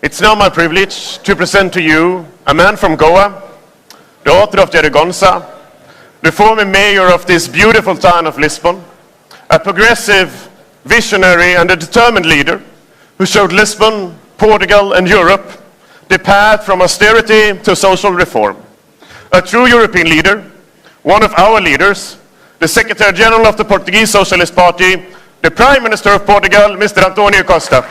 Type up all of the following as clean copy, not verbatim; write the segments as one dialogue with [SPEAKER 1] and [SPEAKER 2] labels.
[SPEAKER 1] It's now my privilege to present to you a man from Goa, the author of Jerigonza, the former mayor of this beautiful town of Lisbon, a progressive, visionary and a determined leader who showed Lisbon, Portugal and Europe the path from austerity to social reform. A true European leader, one of our leaders, the Secretary General of the Portuguese Socialist Party, the Prime Minister of Portugal, Mr. Antonio Costa.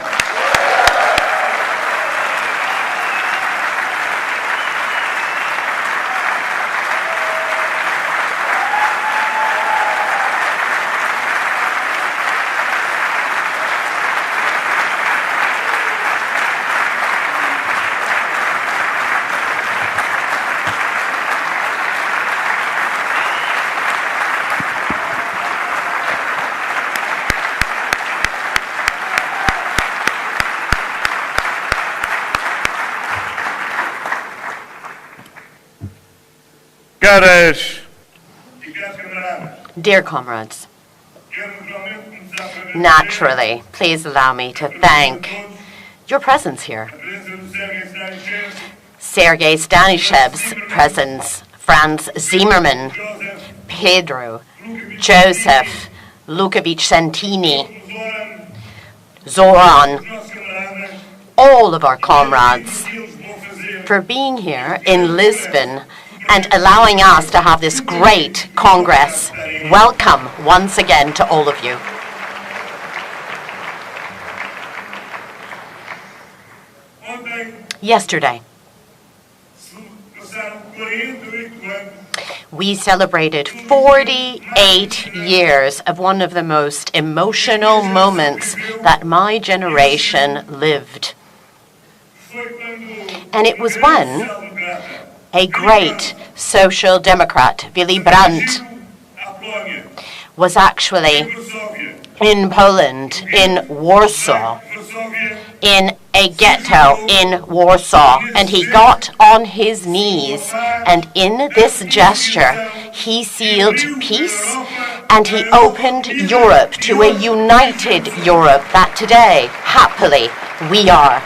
[SPEAKER 2] Dear comrades, naturally, please allow me to thank your presence here. Sergei Stanishev's presence, Franz Zimmermann, Pedro, Joseph, Luca Vicentini, Zoran, all of our comrades, for being here in Lisbon and allowing us to have this great Congress. Welcome once again to all of you. Yesterday, we celebrated 48 years of one of the most emotional moments that my generation lived. And it was when a great social democrat, Willy Brandt, was actually in Poland, in Warsaw, in a ghetto in Warsaw, and he got on his knees, and in this gesture, he sealed peace, and he opened Europe to a united Europe that today, happily, we are.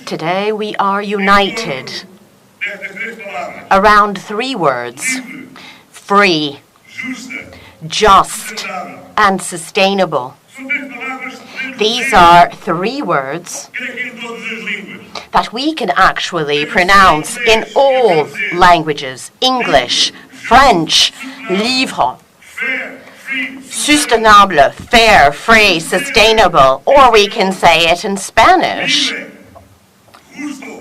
[SPEAKER 2] Today we are united around three words: free, just, and sustainable. These are three words that we can actually pronounce in all languages: English, French, livre, sustainable, fair, free, sustainable, or we can say it in Spanish: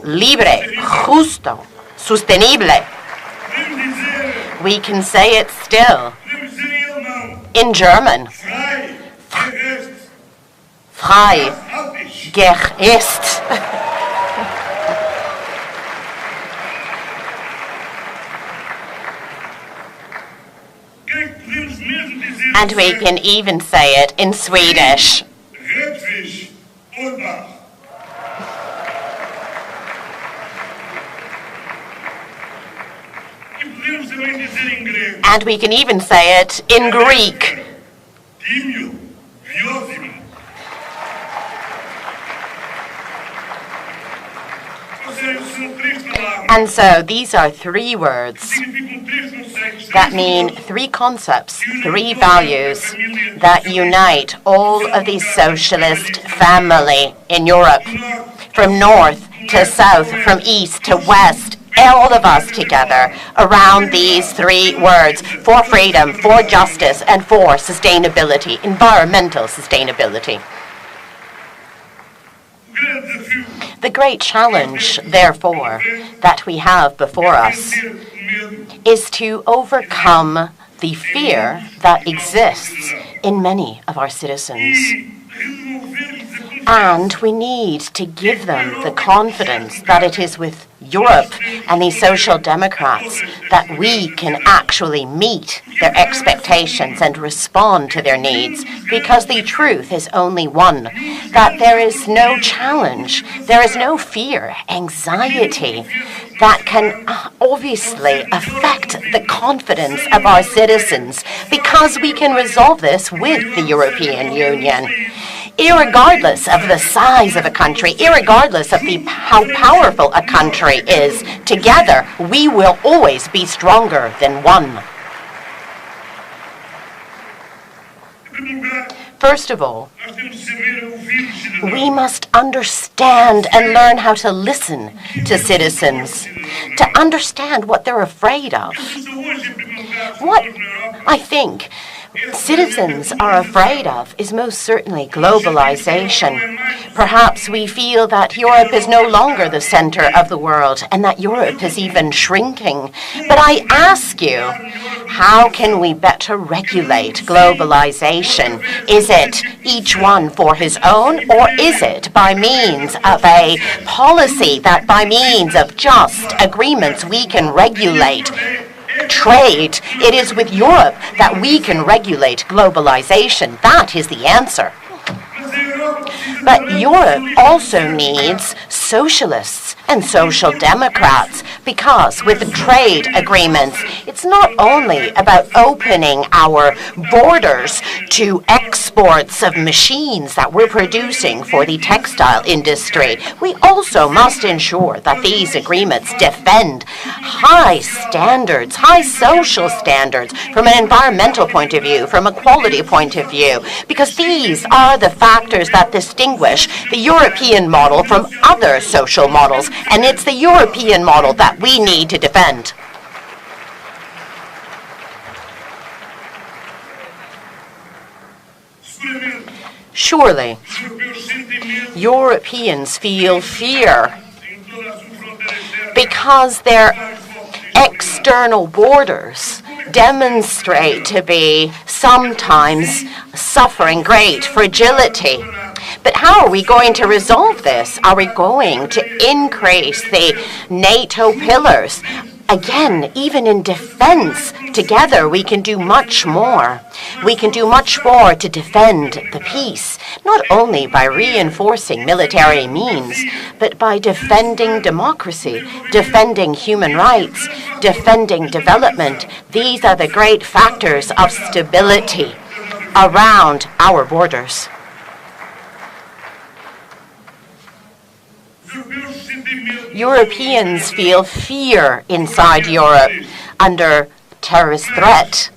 [SPEAKER 2] libre, justo, sostenible. We can say it still in German: frei, gerecht. And we can even say it in Swedish: and we can even say it in Greek: and so these are three words that mean three concepts, three values that unite all of the socialist family in Europe, from north to south, from east to west, all of us together around these three words: for freedom, for justice, and for sustainability, environmental sustainability. The great challenge, therefore, that we have before us is to overcome the fear that exists in many of our citizens. And we need to give them the confidence that it is with Europe and the Social Democrats that we can actually meet their expectations and respond to their needs, because the truth is only one, that there is no challenge, there is no fear, anxiety that can obviously affect the confidence of our citizens, because we can resolve this with the European Union. Irregardless of the size of a country, irregardless of how powerful a country is, together we will always be stronger than one. First of all, we must understand and learn how to listen to citizens, to understand what they're afraid of. What I think citizens are afraid of is most certainly globalization. Perhaps we feel that Europe is no longer the center of the world and that Europe is even shrinking. But I ask you, how can we better regulate globalization? Is it each one for his own, or is it by means of a policy that by means of just agreements we can regulate trade? It is with Europe that we can regulate globalization. That is the answer. But Europe also needs socialists and social democrats, because with trade agreements, it's not only about opening our borders to exports of machines that we're producing for the textile industry. We also must ensure that these agreements defend high standards, high social standards from an environmental point of view, from a quality point of view, because these are the factors that distinguish the European model from other social models, and it's the European model that we need to defend. Surely, Europeans feel fear because their external borders demonstrate to be sometimes suffering great fragility. But how are we going to resolve this? Are we going to increase the NATO pillars? Again, even in defense, together we can do much more. We can do much more to defend the peace, not only by reinforcing military means, but by defending democracy, defending human rights, defending development. These are the great factors of stability around our borders. Europeans feel fear inside Europe under terrorist threat.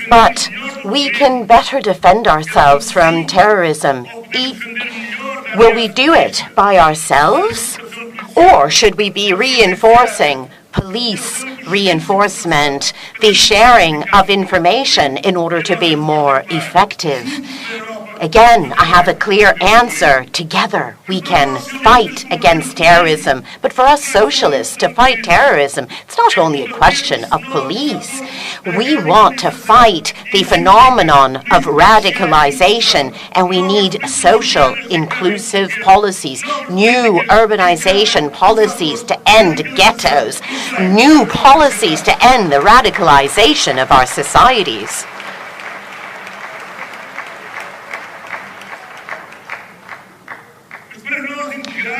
[SPEAKER 2] But we can better defend ourselves from terrorism. Will we do it by ourselves? Or should we be reinforcing police reinforcement, the sharing of information in order to be more effective? Again, I have a clear answer. Together, we can fight against terrorism. But for us socialists, to fight terrorism, it's not only a question of police. We want to fight the phenomenon of radicalization, and we need social, inclusive policies, new urbanization policies to end ghettos, new policies to end the radicalization of our societies.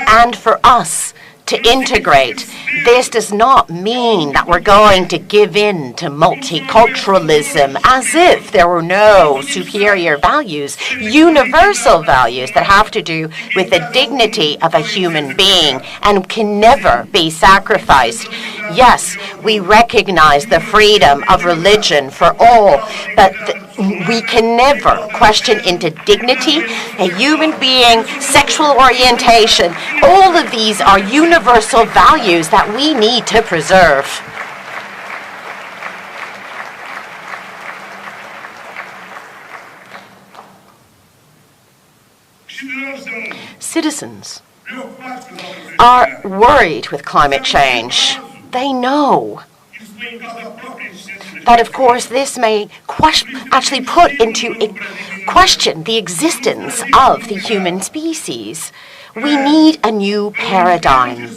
[SPEAKER 2] And for us to integrate, this does not mean that we're going to give in to multiculturalism as if there were no superior values, universal values that have to do with the dignity of a human being and can never be sacrificed. Yes, we recognize the freedom of religion for all, but we can never question into dignity, a human being, sexual orientation. All of these are universal values that we need to preserve. Citizens are worried with climate change. They know that, of course, this may actually put into question the existence of the human species. We need a new paradigm.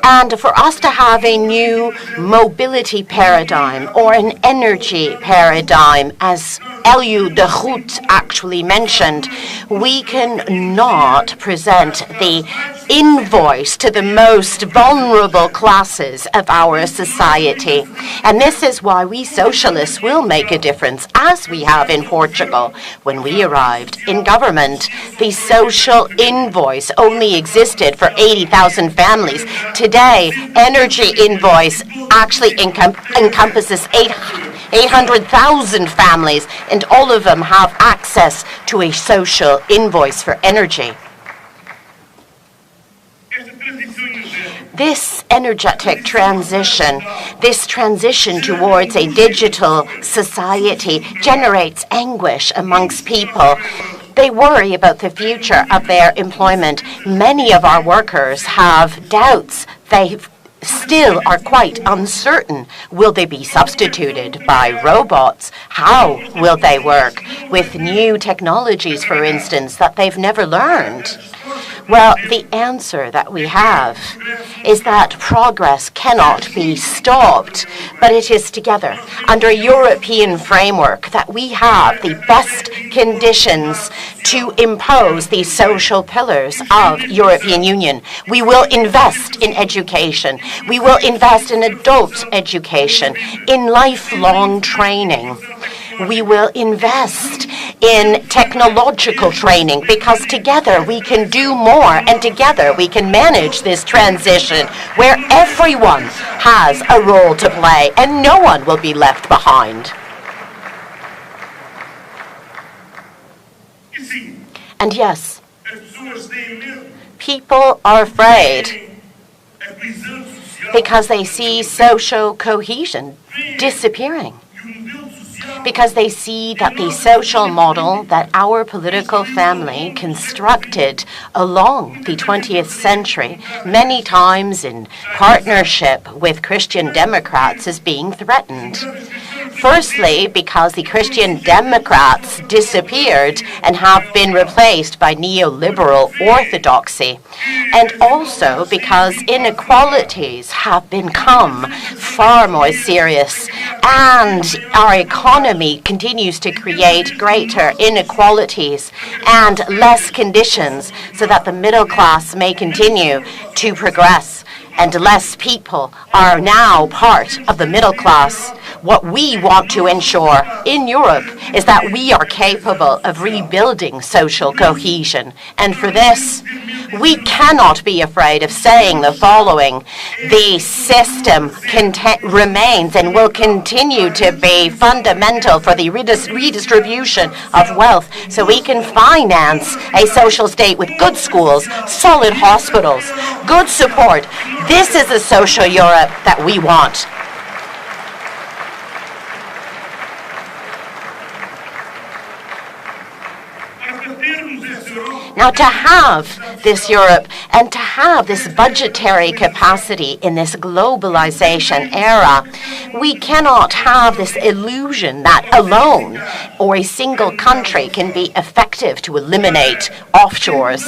[SPEAKER 2] And for us to have a new mobility paradigm or an energy paradigm, as Eliu de Groot actually mentioned, we cannot present the invoice to the most vulnerable classes of our society. And this is why we socialists will make a difference, as we have in Portugal. When we arrived in government, the social invoice only existed for 80,000 families. Today, energy invoice actually encompasses 800,000 families, and all of them have access to a social invoice for energy. This energetic transition, this transition towards a digital society, generates anguish amongst people. They worry about the future of their employment. Many of our workers have doubts. They still are quite uncertain. Will they be substituted by robots? How will they work with new technologies, for instance, that they've never learned? Well, the answer that we have is that progress cannot be stopped, but it is together under a European framework that we have the best conditions to impose the social pillars of European Union. We will invest in education. We will invest in adult education, in lifelong training. We will invest in technological training, because together we can do more, and together we can manage this transition where everyone has a role to play and no one will be left behind. And yes, people are afraid because they see social cohesion disappearing, because they see that the social model that our political family constructed along the 20th century, many times in partnership with Christian Democrats, is being threatened. Firstly, because the Christian Democrats disappeared and have been replaced by neoliberal orthodoxy. And also because inequalities have become far more serious, and our economy continues to create greater inequalities and less conditions so that the middle class may continue to progress, and less people are now part of the middle class. What we want to ensure in Europe is that we are capable of rebuilding social cohesion. And for this, we cannot be afraid of saying the following: the system remains and will continue to be fundamental for the redistribution of wealth, so we can finance a social state with good schools, solid hospitals, good support. This is the social Europe that we want. Now, to have this Europe and to have this budgetary capacity in this globalization era, we cannot have this illusion that alone or a single country can be effective to eliminate offshores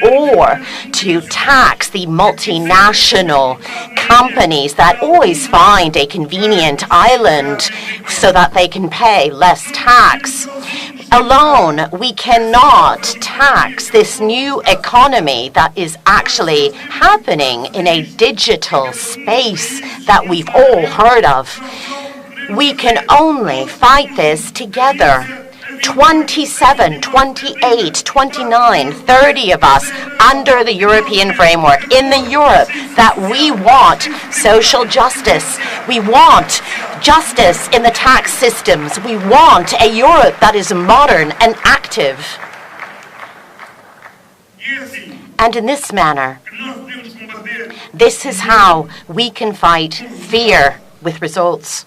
[SPEAKER 2] or to tax the multinational companies that always find a convenient island so that they can pay less tax. Alone, we cannot tax this new economy that is actually happening in a digital space that we've all heard of. We can only fight this together. 27, 28, 29, 30 of us under the European framework, in the Europe that we want social justice. We want justice in the tax systems. We want a Europe that is modern and active. And in this manner, this is how we can fight fear with results.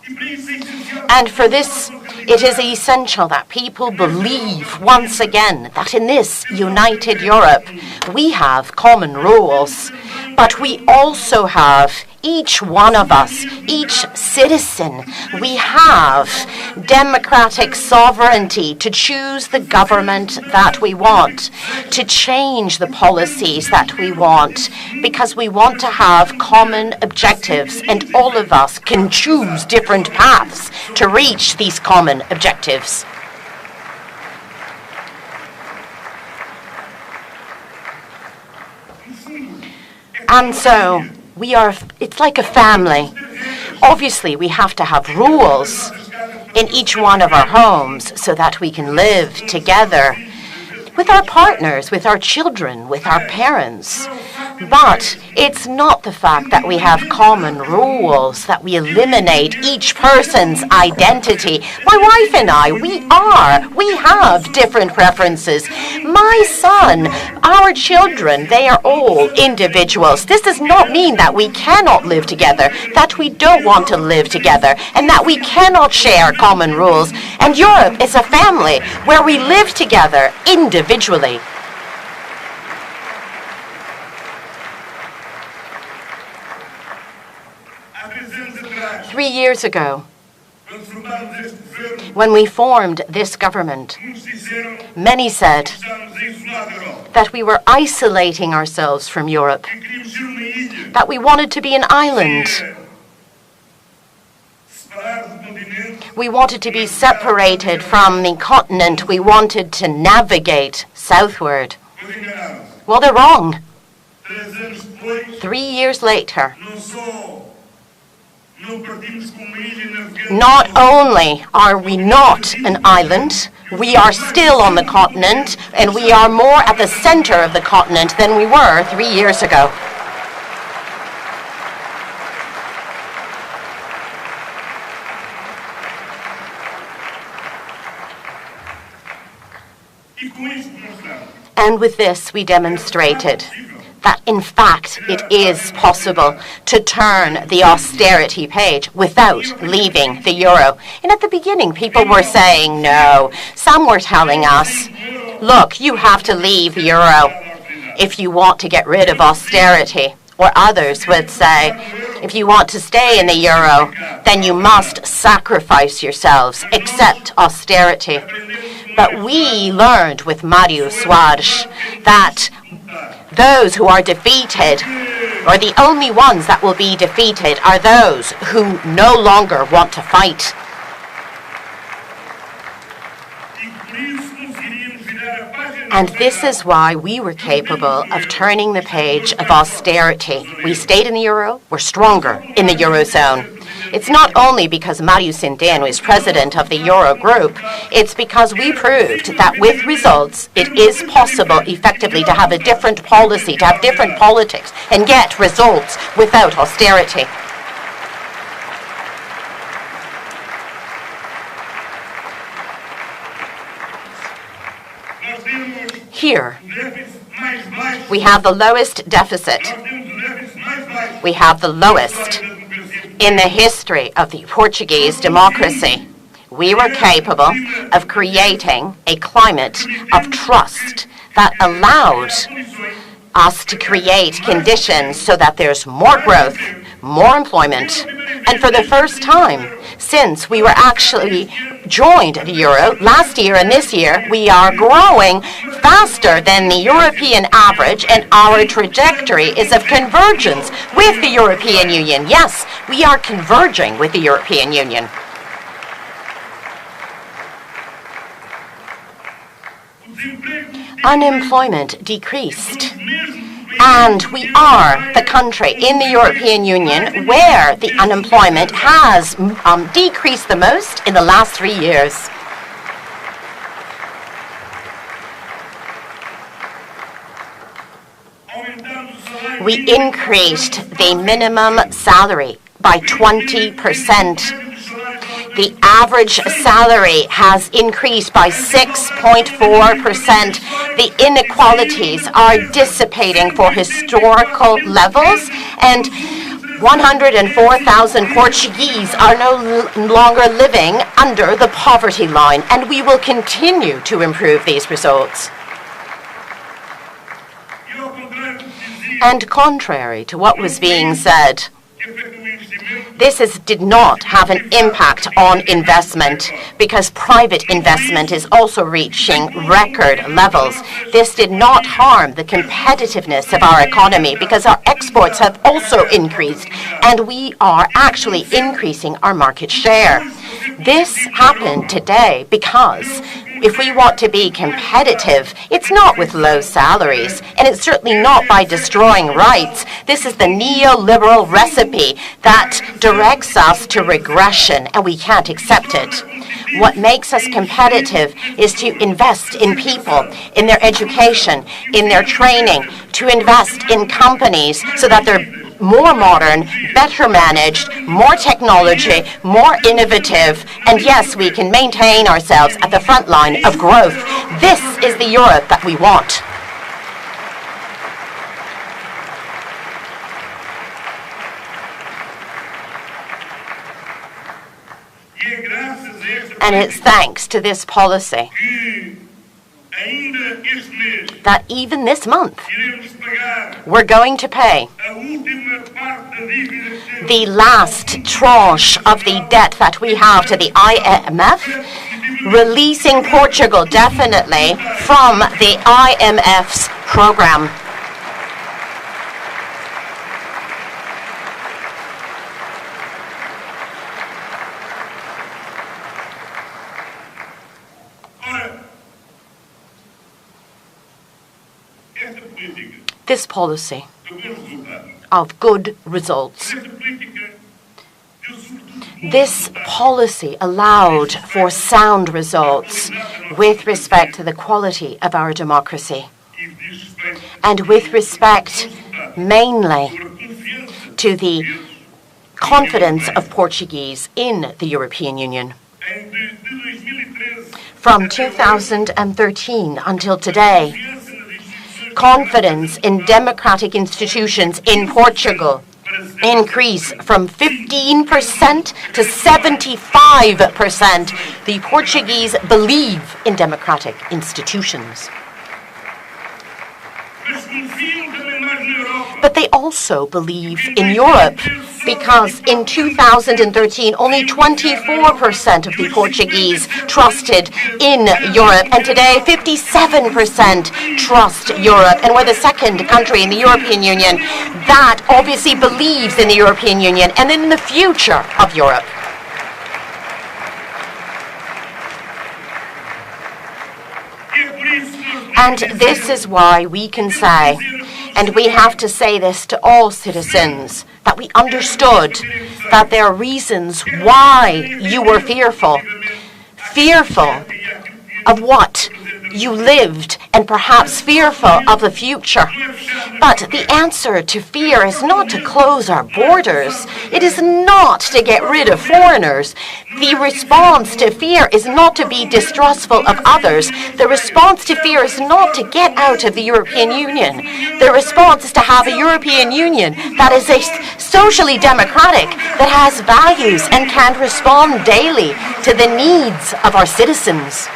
[SPEAKER 2] And for this, it is essential that people believe once again that in this united Europe, we have common rules, but we also have Each one of us, each citizen, we have democratic sovereignty to choose the government that we want, to change the policies that we want, because we want to have common objectives, and all of us can choose different paths to reach these common objectives. And so it's like a family. Obviously, we have to have rules in each one of our homes so that we can live together with our partners, with our children, with our parents. But it's not the fact that we have common rules, that we eliminate each person's identity. My wife and I, we have different preferences. My son, our children, they are all individuals. This does not mean that we cannot live together, that we don't want to live together, and that we cannot share common rules. And Europe is a family where we live together individually. Three years ago, when we formed this government, many said that we were isolating ourselves from Europe, that we wanted to be an island. We wanted to be separated from the continent. We wanted to navigate southward. Well, they're wrong. 3 years later, not only are we not an island, we are still on the continent, and we are more at the center of the continent than we were 3 years ago. And with this, we demonstrated that, in fact, it is possible to turn the austerity page without leaving the euro. And at the beginning, people were saying no. Some were telling us, look, you have to leave the euro if you want to get rid of austerity. Or others would say, if you want to stay in the euro, then you must sacrifice yourselves, accept austerity. But we learned with Mário Soares that those who are defeated, or the only ones that will be defeated, are those who no longer want to fight. And this is why we were capable of turning the page of austerity. We stayed in the euro, we're stronger in the eurozone. It's not only because Mário Centeno is president of the Euro Group, it's because we proved that with results, it is possible effectively to have a different policy, to have different politics, and get results without austerity. Here, we have the lowest deficit. We have the lowest in the history of the Portuguese democracy. We were capable of creating a climate of trust that allowed us to create conditions so that there's more growth, more employment, and for the first time since we were actually joined the euro last year and this year, we are growing faster than the European average, and our trajectory is of convergence with the European Union. Yes, we are converging with the European Union. Unemployment decreased. And we are the country in the European Union where the unemployment has decreased the most in the last 3 years. We increased the minimum salary by 20%. The average salary has increased by 6.4%. The inequalities are dissipating for historical levels, and 104,000 Portuguese are no longer living under the poverty line, and we will continue to improve these results. And contrary to what was being said, did not have an impact on investment because private investment is also reaching record levels. This did not harm the competitiveness of our economy because our exports have also increased and we are actually increasing our market share. This happened today because if we want to be competitive, it's not with low salaries, and it's certainly not by destroying rights. This is the neoliberal recipe that directs us to regression, and we can't accept it. What makes us competitive is to invest in people, in their education, in their training, to invest in companies so that they're more modern, better managed, more technology, more innovative, and yes, we can maintain ourselves at the front line of growth. This is the Europe that we want. And it's thanks to this policy that even this month we're going to pay the last tranche of the debt that we have to the IMF, releasing Portugal definitely from the IMF's program. This policy of good results, this policy allowed for sound results with respect to the quality of our democracy and with respect mainly to the confidence of Portuguese in the European Union. From 2013 until today, confidence in democratic institutions in Portugal increased from 15% to 75%. The Portuguese believe in democratic institutions. But they also believe in Europe because in 2013, only 24% of the Portuguese trusted in Europe, and today 57% trust Europe. And we're the second country in the European Union that obviously believes in the European Union and in the future of Europe. And this is why we can say, and we have to say this to all citizens, that we understood that there are reasons why you were fearful of what you lived and perhaps fearful of the future. But the answer to fear is not to close our borders. It is not to get rid of foreigners. The response to fear is not to be distrustful of others. The response to fear is not to get out of the European Union. The response is to have a European Union that is socially democratic, that has values and can respond daily to the needs of our citizens.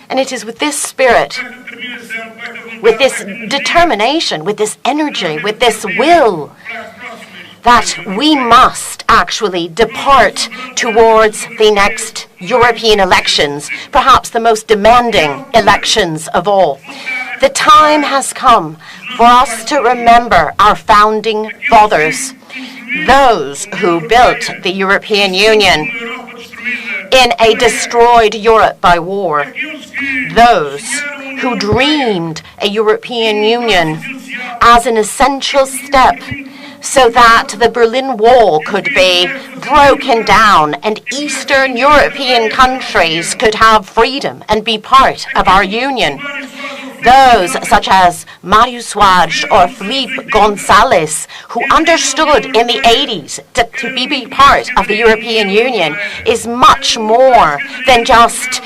[SPEAKER 2] And it is with this spirit, with this determination, with this energy, with this will, that we must actually depart towards the next European elections, perhaps the most demanding elections of all. The time has come for us to remember our founding fathers, those who built the European Union in a destroyed Europe by war, those who dreamed a European Union as an essential step so that the Berlin Wall could be broken down and Eastern European countries could have freedom and be part of our union. Those such as Mário Soares or Felipe González, who understood in the 80s that to be part of the European Union is much more than just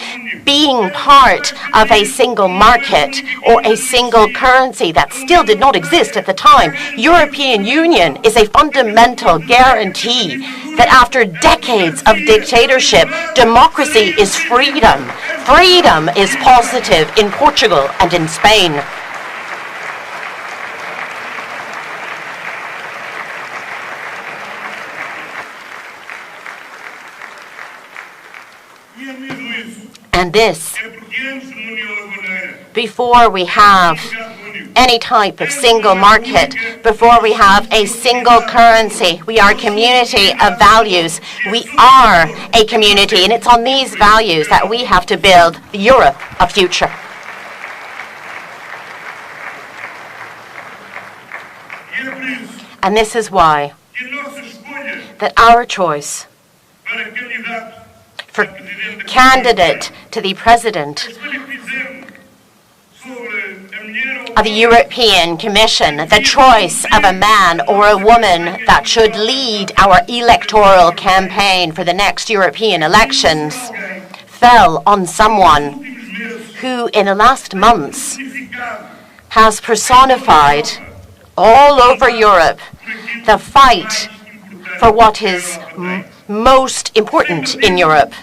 [SPEAKER 2] being part of a single market or a single currency that still did not exist at the time. European Union is a fundamental guarantee that after decades of dictatorship, democracy is freedom. Freedom is positive in Portugal and in Spain. And this, before we have any type of single market, before we have a single currency, we are a community of values. We are a community, and it's on these values that we have to build the Europe of future. And this is why that our choice for candidate to the president of the European Commission, the choice of a man or a woman that should lead our electoral campaign for the next European elections, fell on someone who in the last months has personified all over Europe the fight for what is most important in Europe,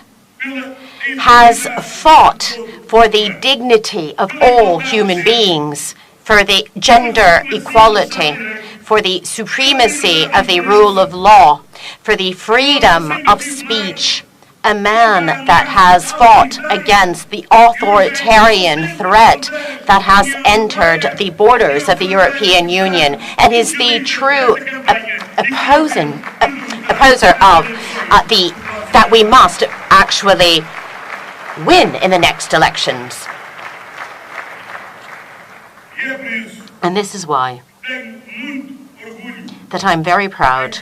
[SPEAKER 2] has fought for the dignity of all human beings, for the gender equality, for the supremacy of the rule of law, for the freedom of speech, a man that has fought against the authoritarian threat that has entered the borders of the European Union and is the true opposer of that we must actually win in the next elections. And this is why that I'm very proud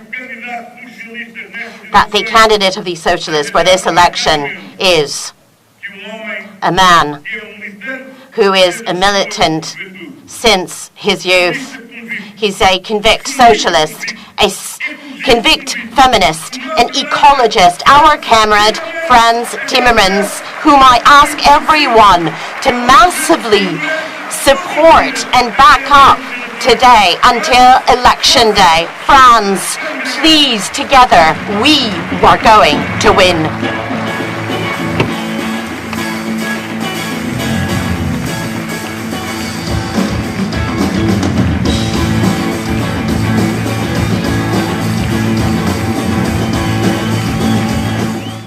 [SPEAKER 2] that the candidate of the socialists for this election is a man who is a militant since his youth. He's a convict socialist, a convict feminist, an ecologist, our comrade Frans Timmermans, whom I ask everyone to massively support and back up today until election day. Frans, please, together, we are going to win.